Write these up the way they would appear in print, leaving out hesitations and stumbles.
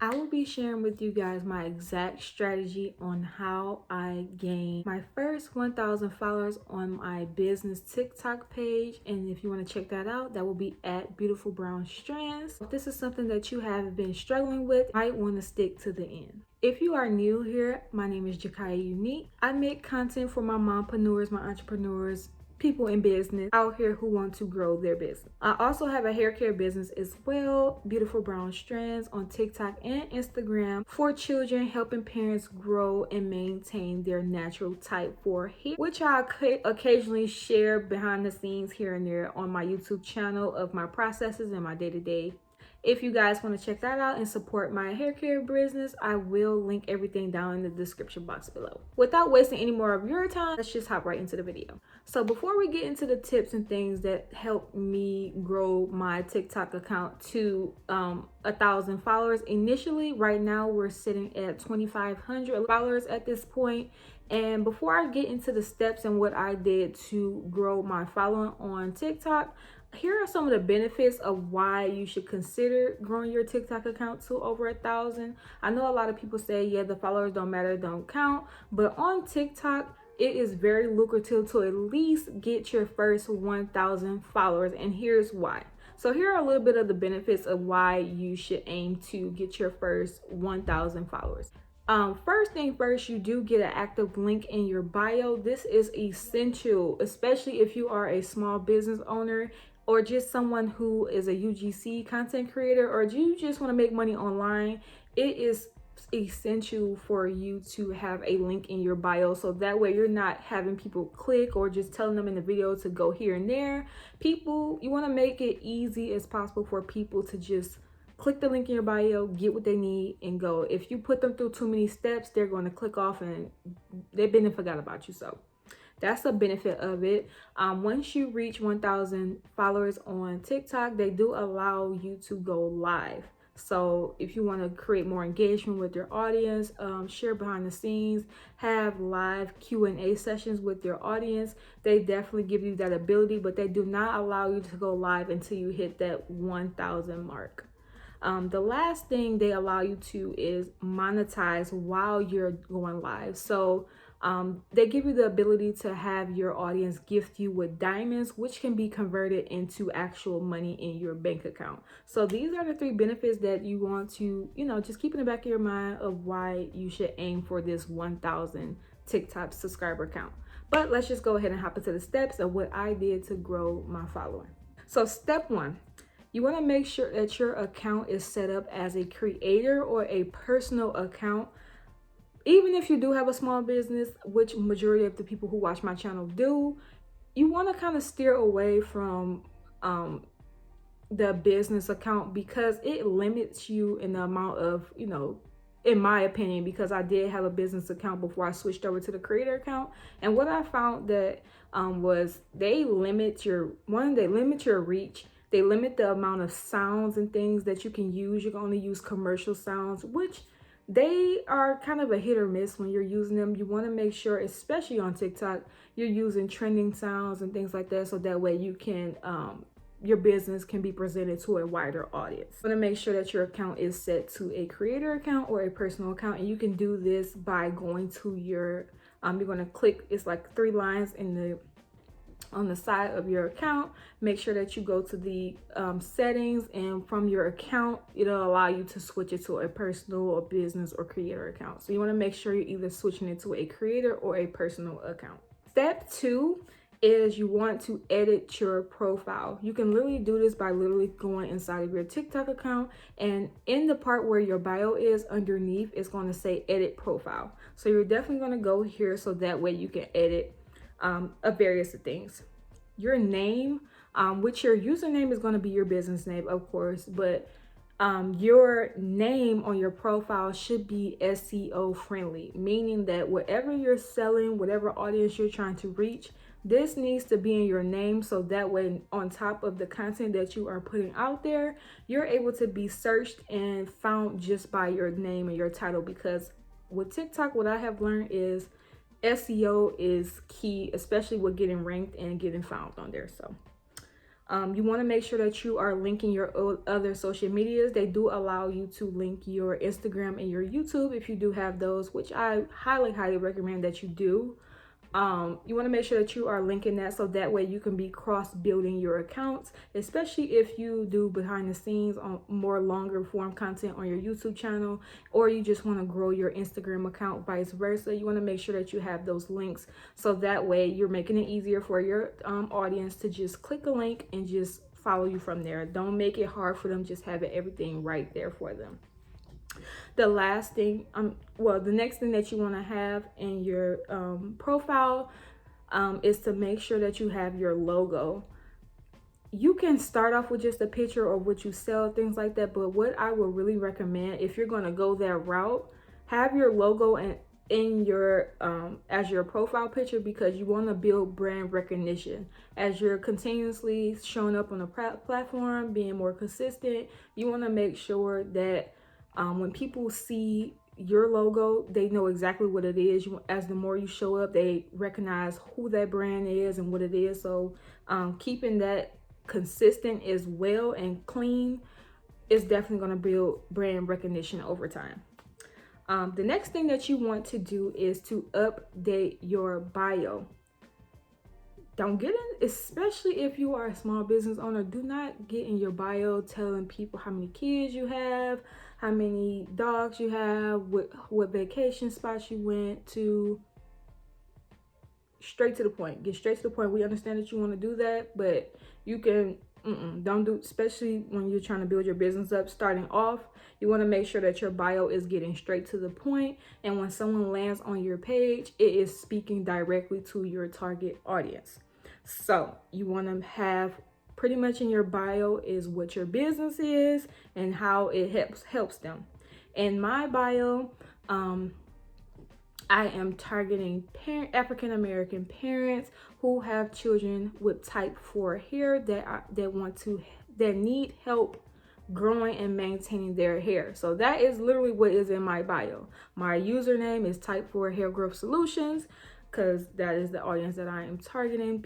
I will be sharing with you guys my exact strategy on how I gained my first 1,000 followers on my business TikTok page. And if you want to check that out, that will be at Beautiful Brown Strands. If this is something that you have been struggling with, you might want to stick to the end. If you are new here, my name is jakiaunique. I make content for my mompreneurs, my entrepreneurs, people in business out here who want to grow their business. I also have a hair care business as well, Beautiful Brown Strands, on TikTok and Instagram for children, helping parents grow and maintain their natural type for hair, which I could occasionally share behind the scenes here and there on my YouTube channel of my processes and my day-to-day. If you guys want to check that out and support my hair care business, I will link everything down in the description box below. Without wasting any more of your time, let's just hop right into the video. So before we get into the tips and things that helped me grow my TikTok account to 1,000 followers initially, right now we're sitting at 2,500 followers at this point. And before I get into the steps and what I did to grow my following on TikTok, here are some of the benefits of why you should consider growing your TikTok account to over 1,000. I know a lot of people say, yeah, the followers don't matter, don't count. But on TikTok, it is very lucrative to at least get your first 1,000 followers. And here's why. So here are a little bit of the benefits of why you should aim to get your first 1,000 followers. First thing first, you do get an active link in your bio. This is essential, especially if you are a small business owner or just someone who is a UGC content creator, or you just want to make money online. It is essential for you to have a link in your bio, so that way you're not having people click or just telling them in the video to go here and there. You want to make it easy as possible for people to just click the link in your bio, get what they need, and go. If you put them through too many steps, they're going to click off and they've been and forgot about you. So that's a benefit of it. Once you reach 1,000 followers on TikTok, they do allow you to go live. So if you want to create more engagement with your audience, share behind the scenes, have live Q&A sessions with your audience, they definitely give you that ability, but they do not allow you to go live until you hit that 1,000 mark. The last thing they allow you to is monetize while you're going live. So they give you the ability to have your audience gift you with diamonds, which can be converted into actual money in your bank account. So these are the 3 benefits that you want to, just keep in the back of your mind of why you should aim for this 1,000 TikTok subscriber count. But let's just go ahead and hop into the steps of what I did to grow my following. So step 1. You want to make sure that your account is set up as a creator or a personal account. Even if you do have a small business, which majority of the people who watch my channel do, you want to kind of steer away from the business account, because it limits you in the amount of, in my opinion, because I did have a business account before I switched over to the creator account. And what I found that was they limit your reach. They limit the amount of sounds and things that you can use. You can only use commercial sounds, which they are kind of a hit or miss when you're using them. You want to make sure, especially on TikTok, you're using trending sounds and things like that, so that way you can your business can be presented to a wider audience. You want to make sure that your account is set to a creator account or a personal account, and you can do this by going to your you're going to click, it's like 3 lines on the side of your account. Make sure that you go to the settings, and from your account, it'll allow you to switch it to a personal or business or creator account. So you want to make sure you're either switching it to a creator or a personal account. Step 2 is you want to edit your profile. You can literally do this by literally going inside of your TikTok account, and in the part where your bio is, underneath, it's going to say edit profile. So you're definitely going to go here, so that way you can edit various things. Your name, which your username is going to be your business name, of course, but your name on your profile should be SEO friendly, meaning that whatever you're selling, whatever audience you're trying to reach, this needs to be in your name, so that way on top of the content that you are putting out there, you're able to be searched and found just by your name and your title. Because with TikTok, what I have learned is SEO is key, especially with getting ranked and getting found on there. So You want to make sure that you are linking your other social medias. They do allow you to link your Instagram and your YouTube if you do have those, which I highly recommend that you do. You want to make sure that you are linking that, so that way you can be cross building your accounts, especially if you do behind the scenes on more longer form content on your YouTube channel, or you just want to grow your Instagram account, vice versa. You want to make sure that you have those links, so that way you're making it easier for your audience to just click a link and just follow you from there. Don't make it hard for them, just have everything right there for them. The last thing, the next thing that you want to have in your profile is to make sure that you have your logo. You can start off with just a picture or what you sell, things like that, but what I would really recommend, if you're going to go that route, have your logo in your as your profile picture, because you want to build brand recognition as you're continuously showing up on the platform, being more consistent. You want to make sure that when people see your logo, they know exactly what it is. As the more you show up, they recognize who that brand is and what it is. So keeping that consistent as well and clean is definitely going to build brand recognition over time. The next thing that you want to do is to update your bio. Don't get in, especially if you are a small business owner, do not get in your bio telling people how many kids you have, how many dogs you have, what vacation spots you went to. Straight to the point. Get straight to the point. We understand that you want to do that, but you can, don't do, especially when you're trying to build your business up starting off. You want to make sure that your bio is getting straight to the point, and when someone lands on your page, it is speaking directly to your target audience. So you want to have pretty much in your bio is what your business is and how it helps them. In my bio, I am targeting African American parents who have children with type 4 hair that need help growing and maintaining their hair. So that is literally what is in my bio. My username is type 4 hair growth solutions, because that is the audience that I am targeting,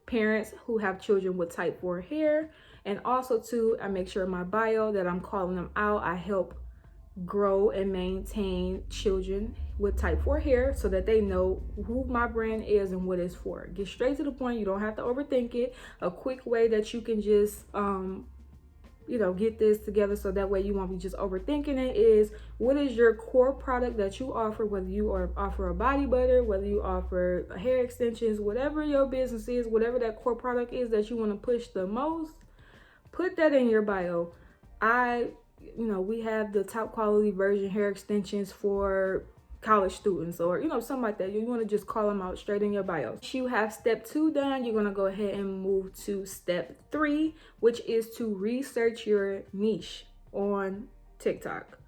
parents who have children with type 4 hair. And also too, I make sure in my bio that I'm calling them out. I help grow and maintain children with type 4 hair, so that they know who my brand is and what it's for. Get straight to the point. You don't have to overthink it. A quick way that you can just get this together, so that way you won't be just overthinking it, is what is your core product that you offer, whether you offer a body butter, whether you offer hair extensions, whatever your business is, whatever that core product is that you want to push the most, put that in your bio. We have the top quality version hair extensions for college students, or something like that. You want to just call them out straight in your bio. Once you have step 2 done, you're going to go ahead and move to step 3, which is to research your niche on TikTok.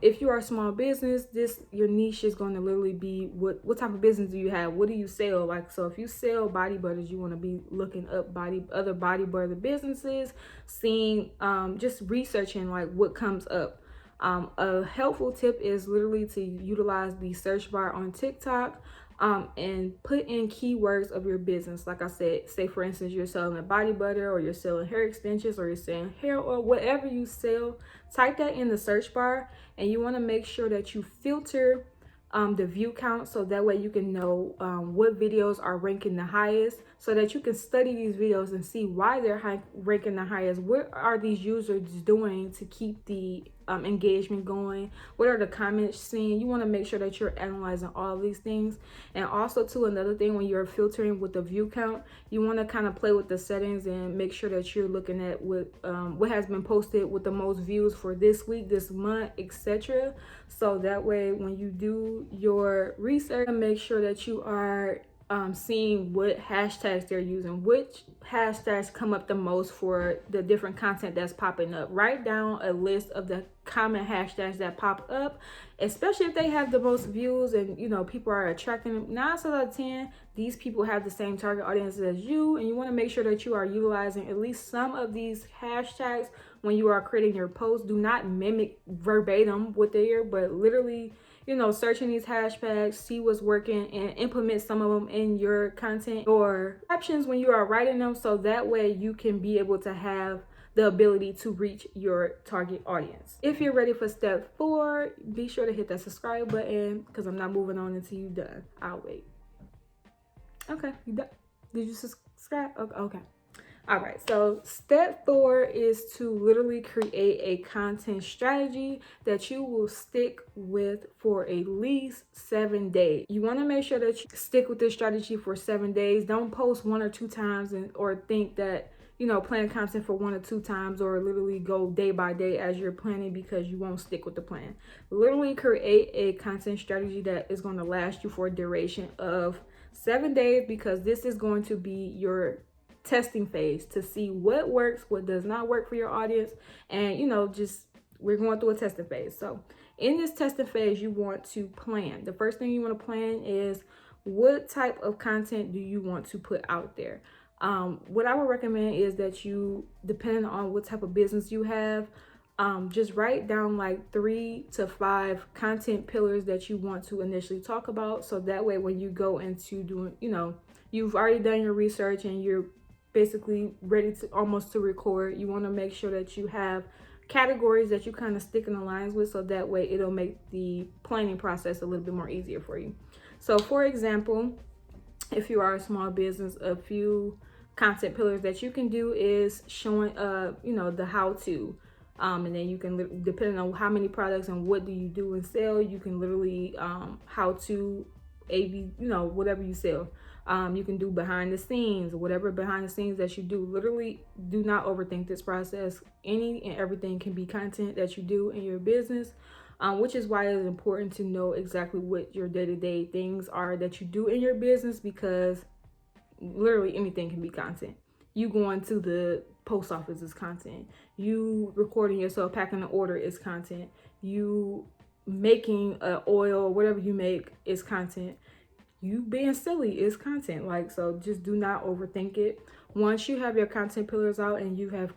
If you are a small business, your niche is going to literally be what type of business do you have? What do you sell? Like, so if you sell body butters, you want to be looking up other body butter businesses, seeing, just researching like what comes up. A helpful tip is literally to utilize the search bar on TikTok and put in keywords of your business. Like I said, say for instance, you're selling a body butter, or you're selling hair extensions, or you're selling hair oil, whatever you sell, type that in the search bar. And you want to make sure that you filter the view count, so that way you can know what videos are ranking the highest, so that you can study these videos and see why they're ranking the highest. What are these users doing to keep the engagement going? What are the comments saying? You want to make sure that you're analyzing all these things. And also too, another thing, when you're filtering with the view count, you want to kind of play with the settings and make sure that you're looking at what has been posted with the most views for this week, this month, etc. So that way when you do your research, make sure that you are seeing what hashtags they're using, which hashtags come up the most for the different content that's popping up. Write down a list of the common hashtags that pop up, especially if they have the most views and people are attracting them. 9 out of 10, these people have the same target audience as you, and you want to make sure that you are utilizing at least some of these hashtags when you are creating your post. Do not mimic verbatim what they are, but literally searching these hashtags, see what's working, and implement some of them in your content or captions when you are writing them, so that way you can be able to have the ability to reach your target audience. If you're ready for step 4, be sure to hit that subscribe button because I'm not moving on until you're done. I'll wait. Okay, you done? Did you subscribe? Okay. All right, so step 4 is to literally create a content strategy that you will stick with for at least 7 days. You want to make sure that you stick with this strategy for 7 days. Don't post 1 or 2 times or think that, plan content for 1 or 2 times, or literally go day by day as you're planning, because you won't stick with the plan. Literally create a content strategy that is going to last you for a duration of 7 days, because this is going to be your testing phase to see what works, what does not work for your audience. And we're going through a testing phase. So in this testing phase, you want to plan. The first thing you want to plan is, what type of content do you want to put out there? What I would recommend is that you, depending on what type of business you have, just write down like 3 to 5 content pillars that you want to initially talk about. So that way, when you go into doing, you've already done your research and you're basically ready to almost to record, you want to make sure that you have categories that you kind of stick in the lines with, so that way it'll make the planning process a little bit more easier for you. So for example, if you are a small business, a few content pillars that you can do is showing the how-to, and then you can, depending on how many products and what do you do and sell, you can literally how to whatever you sell. You can do behind the scenes, whatever behind the scenes that you do. Literally, do not overthink this process. Any and everything can be content that you do in your business, which is why it's important to know exactly what your day-to-day things are that you do in your business, because literally anything can be content. You going to the post office is content. You recording yourself packing an order is content. You making oil, whatever you make, is content. You being silly is content. So just do not overthink it. Once you have your content pillars out and you have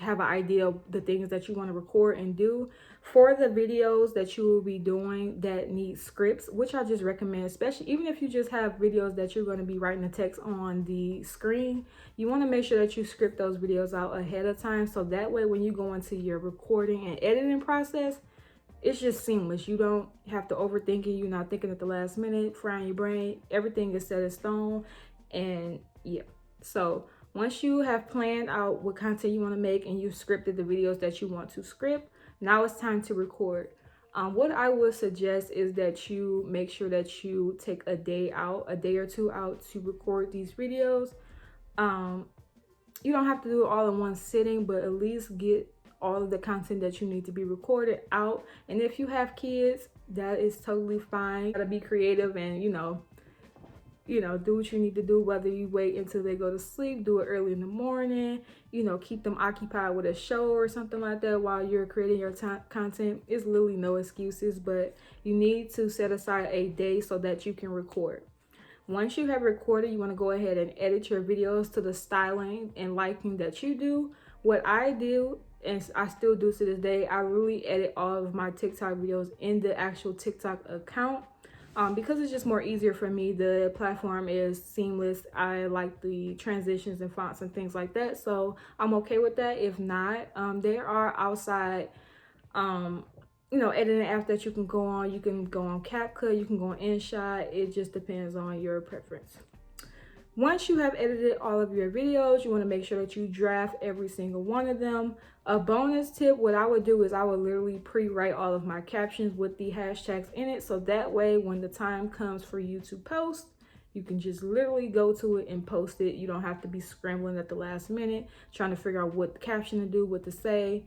have an idea of the things that you want to record and do, for the videos that you will be doing that need scripts, which I just recommend, especially even if you just have videos that you're going to be writing the text on the screen, you want to make sure that you script those videos out ahead of time, so that way when you go into your recording and editing process, it's just seamless. You don't have to overthink it. You're not thinking at the last minute, frying your brain. Everything is set in stone. And yeah, so once you have planned out what content you want to make and you've scripted the videos that you want to script, now it's time to record. What I would suggest is that you make sure that you take a day or 2 out to record these videos. You don't have to do it all in one sitting, but at least get all of the content that you need to be recorded out. And if you have kids, that is totally fine. You gotta be creative and do what you need to do, whether you wait until they go to sleep, do it early in the morning, keep them occupied with a show or something like that while you're creating your content. It's literally no excuses, but you need to set aside a day so that you can record. Once you have recorded, you want to go ahead and edit your videos to the styling and liking that you do. What I do, and I still do to this day, I really edit all of my TikTok videos in the actual TikTok account, because it's just more easier for me. The platform is seamless. I like the transitions and fonts and things like that, so I'm okay with that. If not, there are outside editing apps that you can go on. You can go on CapCut, you can go on InShot. It just depends on your preference. Once you have edited all of your videos, you want to make sure that you draft every single one of them. A bonus tip, what I would do is I would literally pre-write all of my captions with the hashtags in it, so that way when the time comes for you to post, you can just literally go to it and post it. You don't have to be scrambling at the last minute trying to figure out what caption to do, what to say.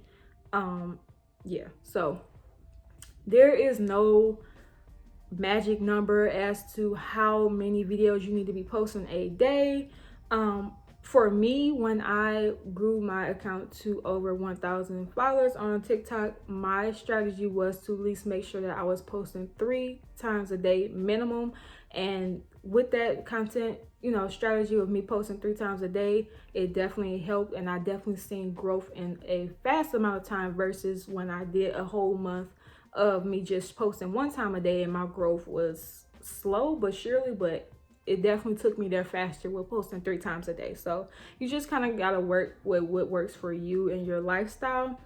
Yeah, so there is no magic number as to how many videos you need to be posting a day. For me, when I grew my account to over 1,000 followers on TikTok, my strategy was to at least make sure that I was posting 3 times a day minimum. And with that content, strategy of me posting 3 times a day, it definitely helped, and I definitely seen growth in a fast amount of time versus when I did a whole month of me just posting one time a day, and my growth was slow but surely, but it definitely took me there faster with posting 3 times a day. So you just kind of got to work with what works for you and your lifestyle.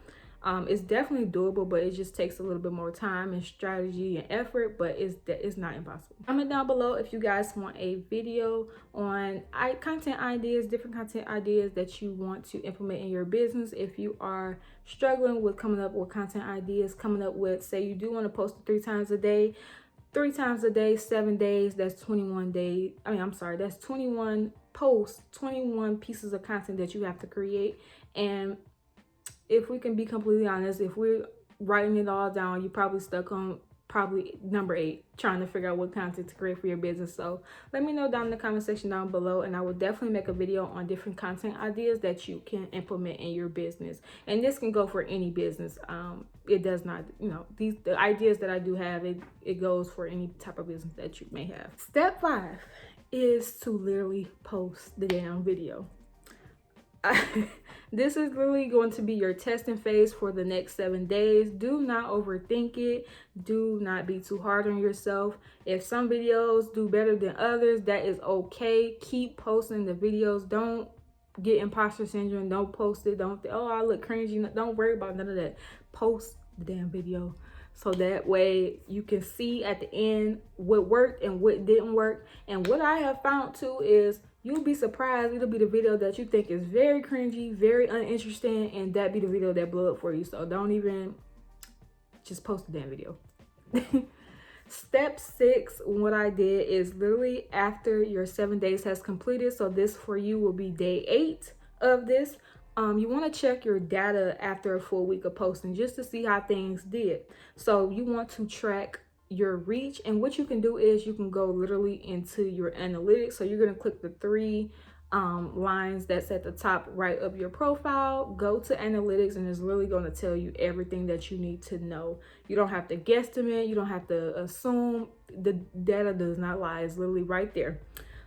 It's definitely doable, but it just takes a little bit more time and strategy and effort, but it's not impossible. Comment down below if you guys want a video on content ideas, different content ideas that you want to implement in your business. If you are struggling with coming up with content ideas, coming up with, say you do want to post 3 times a day, 3 times a day, 7 days, that's 21 days. That's 21 posts, 21 pieces of content that you have to create. And if we can be completely honest, if we're writing it all down, you're probably stuck on number 8, trying to figure out what content to create for your business. So let me know down in the comment section down below, and I will definitely make a video on different content ideas that you can implement in your business. And this can go for any business. It does not, the ideas that I do have, it goes for any type of business that you may have. Step 5 is to literally post the damn video. This is literally going to be your testing phase for the next 7 days. Do not overthink it. Do not be too hard on yourself. If some videos do better than others, that is okay. Keep posting the videos. Don't get imposter syndrome. Don't post it. Don't think, oh, I look cringy. Don't worry about none of that. Post the damn video, so that way you can see at the end what worked and what didn't work. And what I have found too is, you'll be surprised. It'll be the video that you think is very cringy, very uninteresting, and that be the video that blew up for you. So don't even, just post the damn video. Step 6, what I did is literally after your 7 days has completed. So this for you will be day 8 of this. You want to check your data after a full week of posting just to see how things did. So you want to track your reach, and what you can do is you can go literally into your analytics. So you're going to click the 3 lines that's at the top right of your profile, go to analytics, and it's really going to tell you everything that you need to know. You don't have to guesstimate, you don't have to assume. The data does not lie, it's literally right there.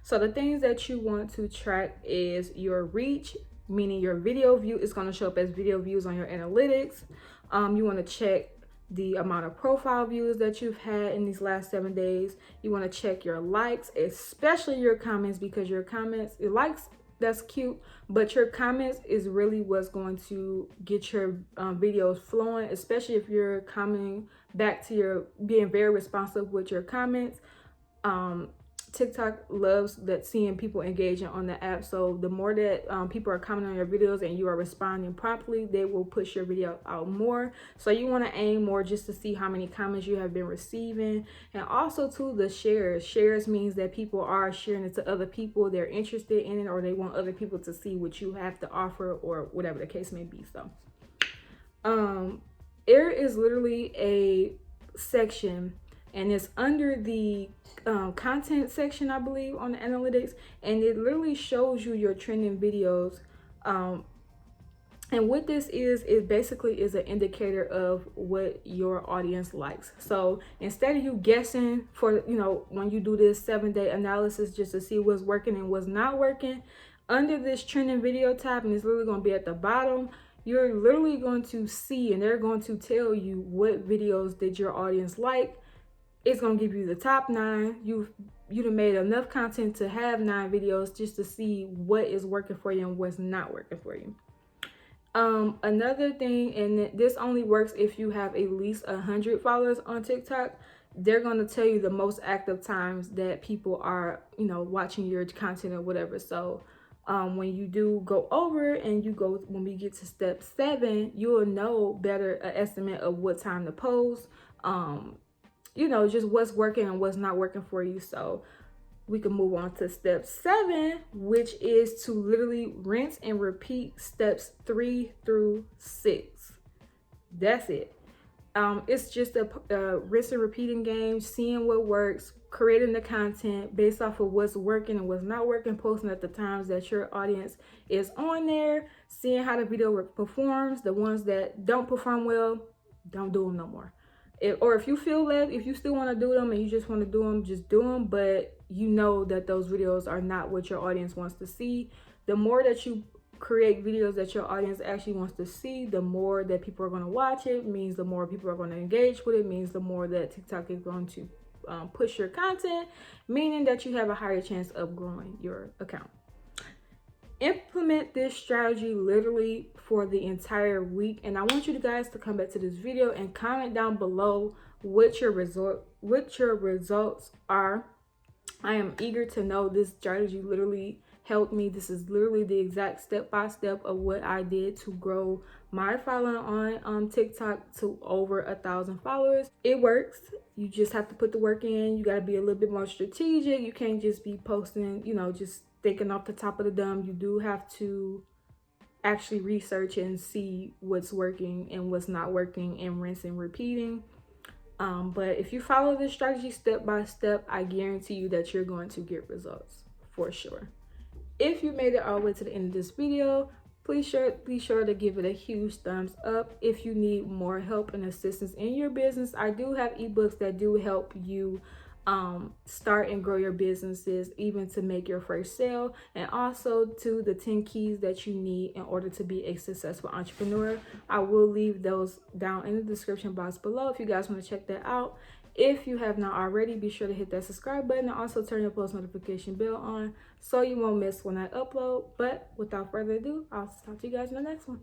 So the things that you want to track is your reach, meaning your video view is going to show up as video views on your analytics. You want to check the amount of profile views that you've had in these last 7 days. You want to check your likes, especially your comments, because your comments, your likes, that's cute, but your comments is really what's going to get your videos flowing, especially if you're commenting back to your, being very responsive with your comments. TikTok loves that, seeing people engaging on the app. So the more that people are commenting on your videos and you are responding properly, they will push your video out more. So you want to aim more just to see how many comments you have been receiving. And also too, the shares means that people are sharing it to other people. They're interested in it, or they want other people to see what you have to offer, or whatever the case may be. So there is literally a section, and it's under the content section, I believe, on the analytics, and it literally shows you your trending videos. And what this is, it basically is an indicator of what your audience likes. So instead of you guessing for, when you do this 7-day analysis just to see what's working and what's not working, under this trending video tab, and it's literally going to be at the bottom, you're literally going to see, and they're going to tell you what videos did your audience like. It's going to give you the top 9. You've made enough content to have 9 videos just to see what is working for you and what's not working for you. Another thing, and this only works if you have at least 100 followers on TikTok, they're going to tell you the most active times that people are, watching your content or whatever. So when you do go over and when we get to step 7, you'll know better an estimate of what time to post. Just what's working and what's not working for you. So we can move on to step 7, which is to literally rinse and repeat steps 3 through 6. That's it. It's just a rinse and repeating game, seeing what works, creating the content based off of what's working and what's not working, posting at the times that your audience is on there, seeing how the video performs. The ones that don't perform well, don't do them no more. Or if you feel that, if you still want to do them and you just want to do them, just do them. But you know that those videos are not what your audience wants to see. The more that you create videos that your audience actually wants to see, the more that people are going to watch it, means the more people are going to engage with it, means the more that TikTok is going to push your content, meaning that you have a higher chance of growing your account. Implement this strategy literally for the entire week, and I want you guys to come back to this video and comment down below what your results are. I am eager to know. This strategy literally helped me. This is literally the exact step-by-step of what I did to grow my following on TikTok to over 1,000 followers. It works. You just have to put the work in. You got to be a little bit more strategic. You can't just be posting, you know, just thinking off the top of the dome. You do have to actually research and see what's working and what's not working, and rinse and repeating. But if you follow this strategy step by step, I guarantee you that you're going to get results for sure. If you made it all the way to the end of this video, be sure to give it a huge thumbs up. If you need more help and assistance in your business, I do have ebooks that do help you start and grow your businesses, even to make your first sale, and also to the 10 keys that you need in order to be a successful entrepreneur. I will leave those down in the description box below if you guys want to check that out. If you have not already, be sure to hit that subscribe button and also turn your post notification bell on so you won't miss when I upload. But without further ado, I'll talk to you guys in the next one.